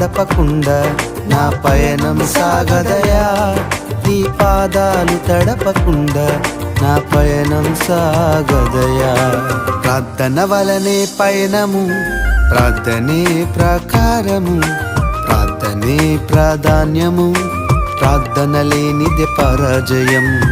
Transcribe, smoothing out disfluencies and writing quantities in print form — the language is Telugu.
తడపకుండా నా పయనం సాగదయా. నీ పాదాలు తడపకుండా నా పయనం సాగదయా. ప్రార్థన వలనే పయనము, ప్రార్థనే ప్రకారము, ప్రార్థనే ప్రాధాన్యము, ప్రార్థన లేనిదే పరాజయం.